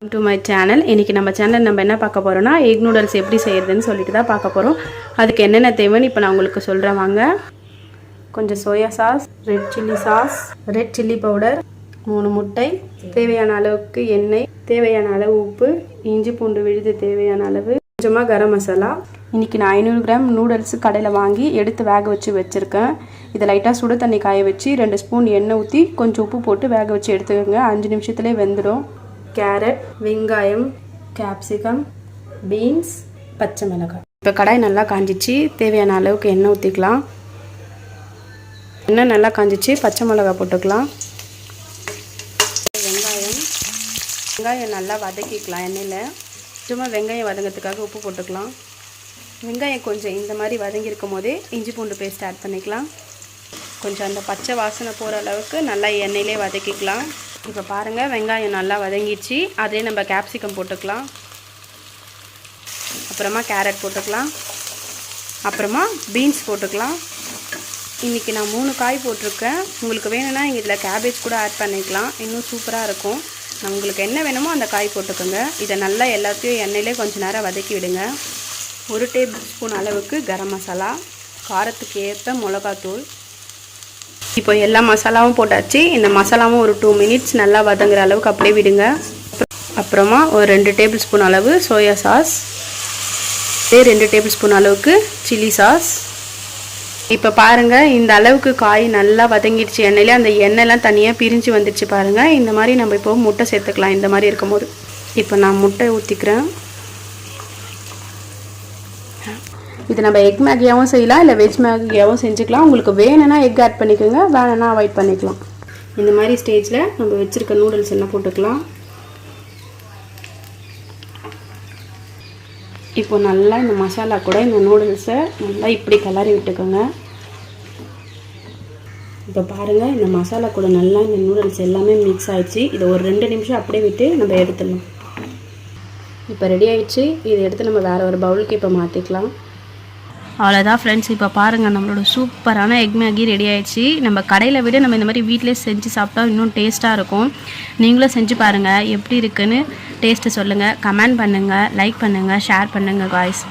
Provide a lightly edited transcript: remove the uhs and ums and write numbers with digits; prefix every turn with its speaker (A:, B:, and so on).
A: to my channel. இன்னைக்கு நம்ம channel நம்ம என்ன பார்க்க போறோம்னா எக் நூடல்ஸ் எப்படி செய்யறதுன்னு சொல்லிட்டு தான் பார்க்க போறோம். அதுக்கு என்னென்ன தேவைன்னு இப்போ நான் உங்களுக்கு சொல்றேன் வாங்க. கொஞ்சம் soya sauce, red chilli sauce, red chilli powder, 3 முட்டை, தேவையான அளவுக்கு எண்ணெய், தேவையான அளவு உப்பு, இஞ்சி பூண்டு விழுது தேவையான அளவு, கொஞ்சமா கரம் மசாலா. இன்னைக்கு நான் 500 கிராம் நூடல்ஸ் கடையில் வாங்கி எடுத்து வேக வச்சு வச்சிருக்கேன். இதை லைட்டாக சுடு தண்ணி காய வச்சு 2 ஸ்பூன் எண்ணெய் ஊற்றி கொஞ்சம் உப்பு போட்டு வேக வச்சு எடுத்துக்கோங்க. 5 நிமிஷத்துலேயே வெந்துடும். கேரட், வெங்காயம், கேப்சிகம், பீன்ஸ், பச்சை மிளகாய். இப்போ கடாய் நல்லா காஞ்சிச்சு, தேவையான அளவுக்கு எண்ணெய் ஊற்றிக்கலாம். எண்ணெய் நல்லா காஞ்சிச்சு, பச்சை மிளகாய் போட்டுக்கலாம். வெங்காயம் நல்லா வதக்கிக்கலாம் எண்ணெயில். சும்மா வெங்காயம் வதங்கிறதுக்காக உப்பு போட்டுக்கலாம். வெங்காயம் கொஞ்சம் இந்த மாதிரி வதங்கியிருக்கும் போதே இஞ்சி பூண்டு பேஸ்ட் ஆட் பண்ணிக்கலாம். கொஞ்சம் அந்த பச்சை வாசனை போகிற அளவுக்கு நல்லா எண்ணெயிலே வதக்கிக்கலாம். இப்போ பாருங்கள், வெங்காயம் நல்லா வதங்கிடுச்சு. அதே நம்ம கேப்சிகம் போட்டுக்கலாம். அப்புறமா கேரட் போட்டுக்கலாம். அப்புறமா பீன்ஸ் போட்டுக்கலாம். இன்றைக்கி நான் 3 காய் போட்டிருக்கேன். உங்களுக்கு வேணும்னா இதில் கேபேஜ் கூட ஆட் பண்ணிக்கலாம், இன்னும் சூப்பராக இருக்கும். நான் உங்களுக்கு என்ன வேணுமோ அந்த காய் போட்டுக்கோங்க. இதை நல்லா எல்லாத்தையும் எண்ணெயிலே கொஞ்சம் நேரம் வதக்கி விடுங்க. 1 டேபிள் ஸ்பூன் அளவுக்கு கரம் மசாலா, காரத்துக்கு ஏற்ப மிளகாத்தூள். இப்போ எல்லா மசாலாவும் போட்டாச்சு. இந்த மசாலாவும் ஒரு 2 மினிட்ஸ் நல்லா வதங்குற அளவுக்கு அப்படியே விடுங்க. அப்புறமா ஒரு 2 டேபிள் ஸ்பூன் அளவு சோயா சாஸ், 2 டேபிள் ஸ்பூன் அளவுக்கு சில்லி சாஸ். இப்போ பாருங்கள், இந்த அளவுக்கு காய் நல்லா வதங்கிடுச்சு எண்ணெயிலே. அந்த எண்ணெய்லாம் தனியாக பிரிஞ்சு வந்துடுச்சு பாருங்கள். இந்த மாதிரி நம்ம இப்போ முட்டை சேர்த்துக்கலாம். இந்த மாதிரி இருக்கும்போது இப்போ நான் முட்டை ஊற்றிக்கிறேன். இது நம்ம எக் மேகியாகவும் செய்யலாம், இல்லை வெஜ் மேகியாகவும் செஞ்சுக்கலாம். உங்களுக்கு வேணும்னா எக் ஆட் பண்ணிக்கோங்க, வேணும்னா அவாய்ட் பண்ணிக்கலாம். இந்த மாதிரி ஸ்டேஜில் நம்ம வச்சுருக்க நூடுல்ஸ் எல்லாம் போட்டுக்கலாம். இப்போ நல்லா இந்த மசாலா கூட இந்த நூடுல்ஸை நல்லா இப்படி கிளறி விட்டுக்கோங்க. இப்போ பாருங்கள், இந்த மசாலா கூட நல்லா இந்த நூடுல்ஸ் எல்லாமே மிக்ஸ் ஆகிடுச்சு. இதை ஒரு 2 நிமிஷம் அப்படியே விட்டு நம்ம எடுத்துடலாம். இப்போ ரெடி ஆகிடுச்சு. இதை எடுத்து நம்ம வேறு ஒரு பவுலுக்கு இப்போ மாற்றிக்கலாம். அவ்வளோதான் ஃப்ரெண்ட்ஸ். இப்போ பாருங்கள், நம்மளோட சூப்பரான எக் மேகி ரெடி ஆகிடுச்சு. நம்ம கடையில் விட நம்ம இந்த மாதிரி வீட்டிலே செஞ்சு சாப்பிட்டா இன்னும் டேஸ்ட்டாக இருக்கும். நீங்களும் செஞ்சு பாருங்கள், எப்படி இருக்குன்னு டேஸ்ட்டு சொல்லுங்கள், கமெண்ட் பண்ணுங்கள், லைக் பண்ணுங்கள், ஷேர் பண்ணுங்கள் காய்ஸ்.